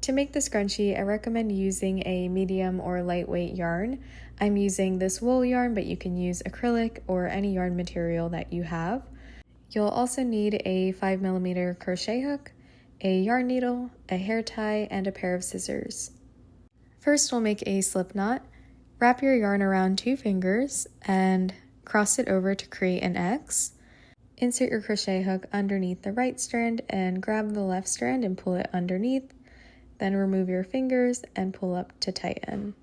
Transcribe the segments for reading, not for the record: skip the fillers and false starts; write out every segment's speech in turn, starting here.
To make the scrunchie, I recommend using a medium or lightweight yarn. I'm using this wool yarn, but you can use acrylic or any yarn material that you have. You'll also need a 5mm crochet hook, a yarn needle, a hair tie, and a pair of scissors. First, we'll make a slip knot. Wrap your yarn around 2 fingers and cross it over to create an X. Insert your crochet hook underneath the right strand and grab the left strand and pull it underneath. Then remove your fingers and pull up to tighten.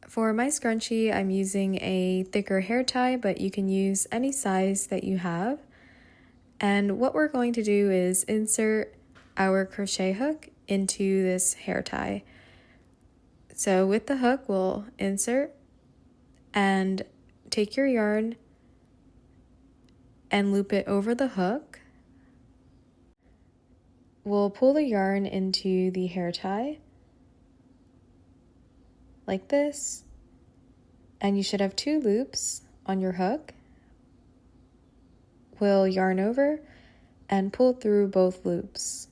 For my scrunchie, I'm using a thicker hair tie, but you can use any size that you have. And what we're going to do is insert our crochet hook into this hair tie. So with the hook, we'll insert and take your yarn and loop it over the hook. We'll pull the yarn into the hair tie like this, and you should have 2 loops on your hook. We'll yarn over and pull through both loops.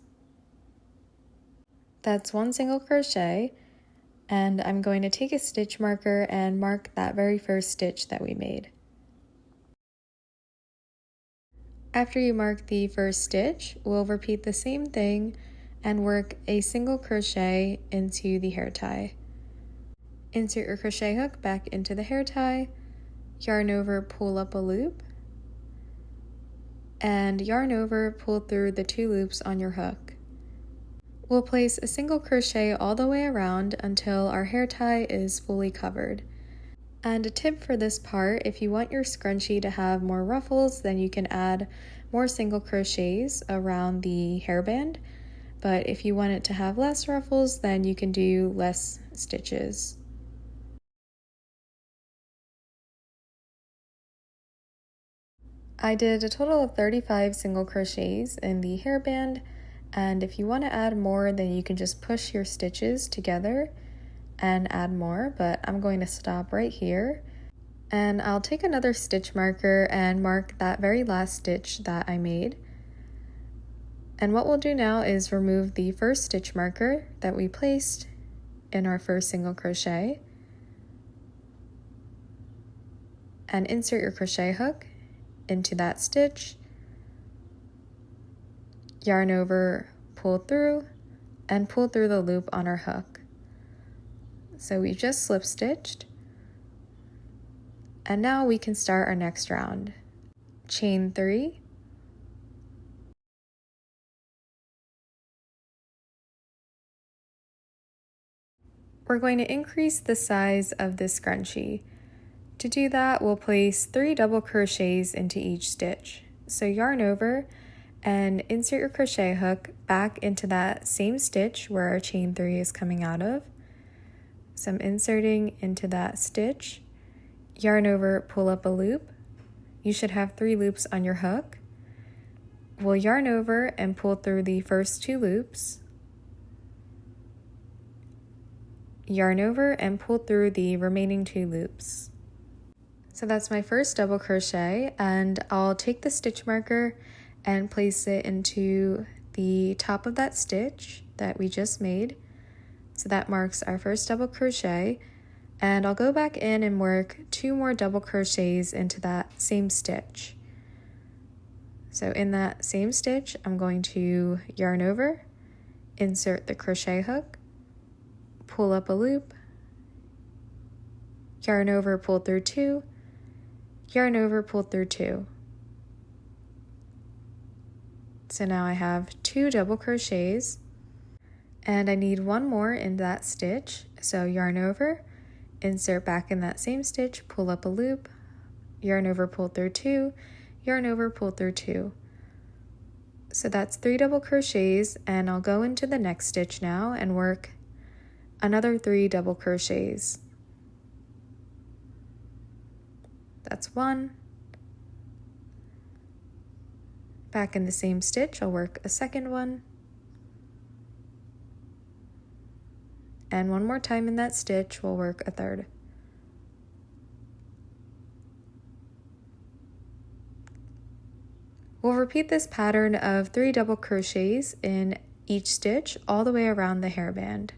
That's 1 single crochet, and I'm going to take a stitch marker and mark that very first stitch that we made. After you mark the first stitch, we'll repeat the same thing and work a single crochet into the hair tie. Insert your crochet hook back into the hair tie, yarn over, pull up a loop, and yarn over, pull through the 2 loops on your hook. We'll place a single crochet all the way around until our hair tie is fully covered. And a tip for this part, if you want your scrunchie to have more ruffles, then you can add more single crochets around the hairband. But if you want it to have less ruffles, then you can do less stitches. I did a total of 35 single crochets in the hairband, and if you want to add more, then you can just push your stitches together and add more, but I'm going to stop right here. And I'll take another stitch marker and mark that very last stitch that I made. And what we'll do now is remove the first stitch marker that we placed in our first single crochet and insert your crochet hook into that stitch, yarn over, pull through, and pull through the loop on our hook. So we just slip stitched, and now we can start our next round. Chain 3, we're going to increase the size of this scrunchie. To do that, we'll place 3 double crochets into each stitch. So yarn over and insert your crochet hook back into that same stitch where our chain 3 is coming out of. So I'm inserting into that stitch, yarn over, pull up a loop. You should have 3 loops on your hook. We'll yarn over and pull through the first 2 loops. Yarn over and pull through the remaining 2 loops. So that's my first double crochet, and I'll take the stitch marker and place it into the top of that stitch that we just made. So that marks our first double crochet, and I'll go back in and work 2 more double crochets into that same stitch. So in that same stitch, I'm going to yarn over, insert the crochet hook, pull up a loop, yarn over, pull through 2, yarn over, pull through 2. So now I have 2 double crochets, and I need 1 more in that stitch. So yarn over, insert back in that same stitch, pull up a loop, yarn over, pull through 2, yarn over, pull through 2. So that's 3 double crochets, and I'll go into the next stitch now and work another 3 double crochets. That's 1. Back in the same stitch, I'll work a second one. And 1 more time in that stitch, we'll work a third. We'll repeat this pattern of 3 double crochets in each stitch all the way around the hairband.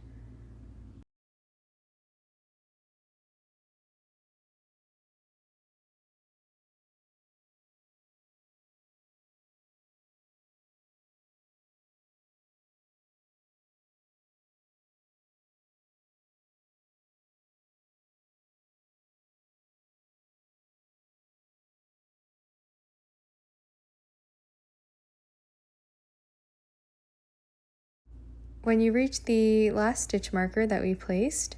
When you reach the last stitch marker that we placed,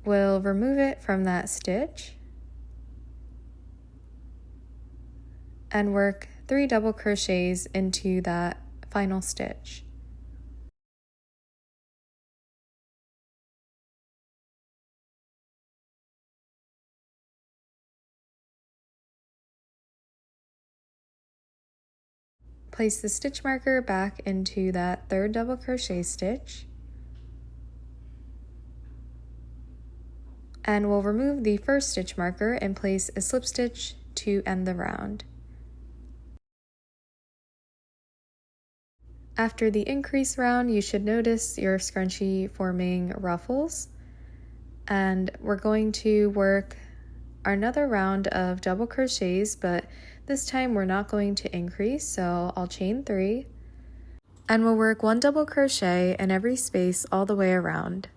we'll remove it from that stitch and work 3 double crochets into that final stitch. Place the stitch marker back into that 3rd double crochet stitch, and we'll remove the 1st stitch marker and place a slip stitch to end the round. After the increase round, you should notice your scrunchie forming ruffles, and we're going to work another round of double crochets, but this time we're not going to increase, so I'll chain 3, and we'll work 1 double crochet in every space all the way around.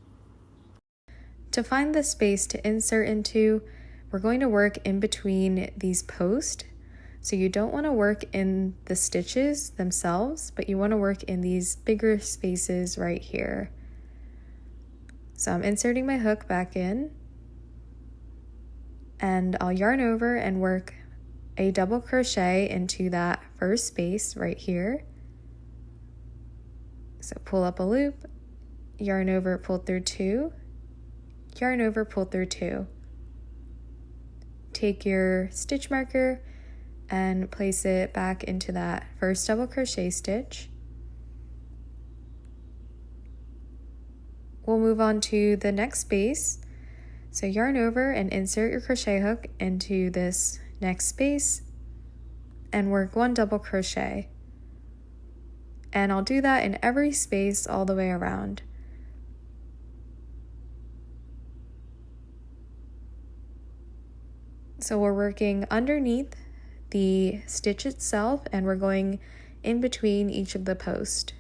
To find the space to insert into, we're going to work in between these posts. So you don't want to work in the stitches themselves, but you want to work in these bigger spaces right here. So I'm inserting my hook back in, and I'll yarn over and work a double crochet into that first space right here. So pull up a loop, yarn over, pull through 2, yarn over, pull through 2. Take your stitch marker and place it back into that first double crochet stitch. We'll move on to the next space. So yarn over and insert your crochet hook into this next space and work 1 double crochet. And I'll do that in every space all the way around. So we're working underneath the stitch itself, and we're going in between each of the posts.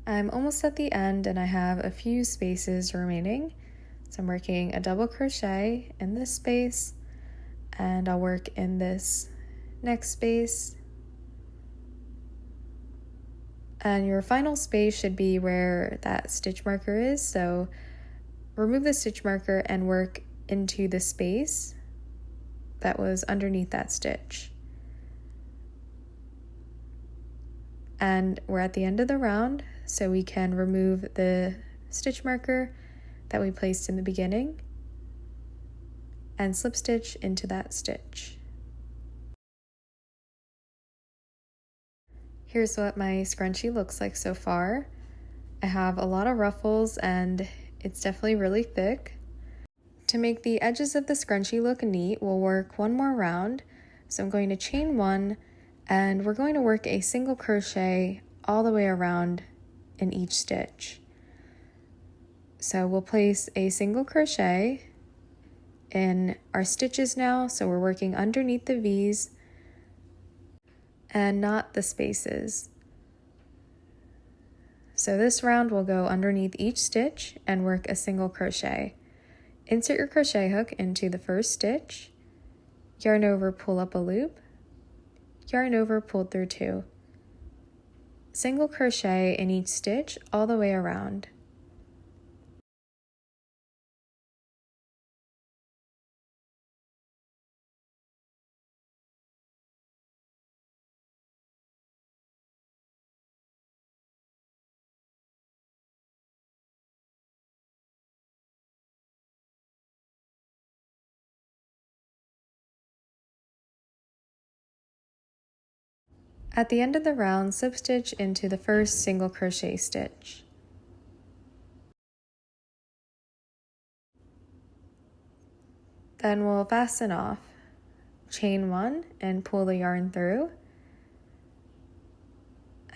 I'm almost at the end and I have a few spaces remaining. So I'm working a double crochet in this space, and I'll work in this next space. And your final space should be where that stitch marker is. So remove the stitch marker and work into the space that was underneath that stitch. And we're at the end of the round, so we can remove the stitch marker that we placed in the beginning and slip stitch into that stitch. Here's what my scrunchie looks like so far. I have a lot of ruffles and it's definitely really thick. To make the edges of the scrunchie look neat, we'll work 1 more round. So I'm going to chain 1, and we're going to work a single crochet all the way around in each stitch. So we'll place a single crochet in our stitches now, so we're working underneath the V's and not the spaces. So this round we'll go underneath each stitch and work a single crochet. Insert your crochet hook into the first stitch, yarn over, pull up a loop, yarn over, pull through 2. Single crochet in each stitch all the way around. At the end of the round, slip stitch into the first single crochet stitch. Then we'll fasten off. Chain 1 and pull the yarn through.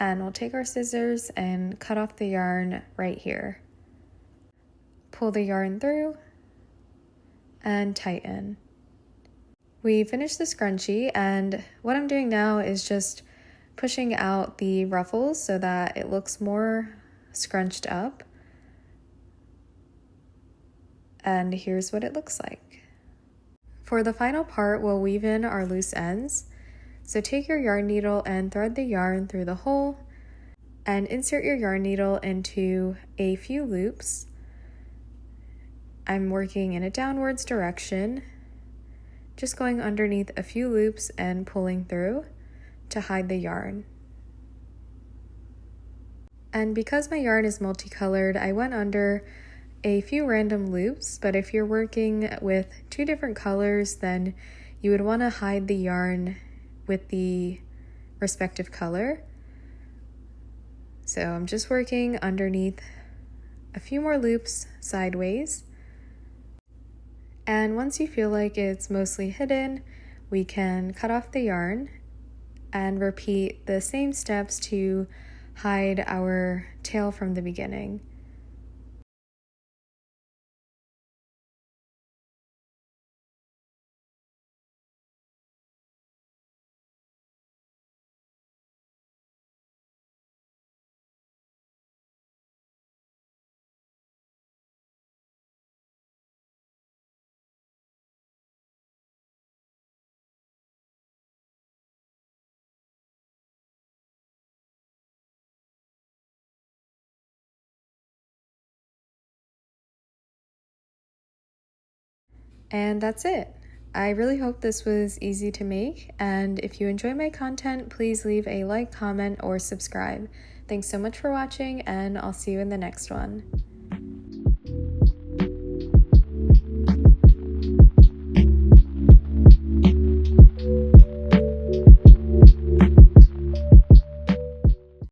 And we'll take our scissors and cut off the yarn right here. Pull the yarn through and tighten. We finished the scrunchie, and what I'm doing now is just pushing out the ruffles so that it looks more scrunched up. And here's what it looks like. For the final part, we'll weave in our loose ends. So take your yarn needle and thread the yarn through the hole and insert your yarn needle into a few loops. I'm working in a downwards direction, just going underneath a few loops and pulling through to hide the yarn. And because my yarn is multicolored, I went under a few random loops, but if you're working with 2 different colors, then you would want to hide the yarn with the respective color. So I'm just working underneath a few more loops sideways. And once you feel like it's mostly hidden, we can cut off the yarn and repeat the same steps to hide our tail from the beginning. And that's it. I really hope this was easy to make, and if you enjoy my content, please leave a like, comment, or subscribe. Thanks so much for watching, and I'll see you in the next one.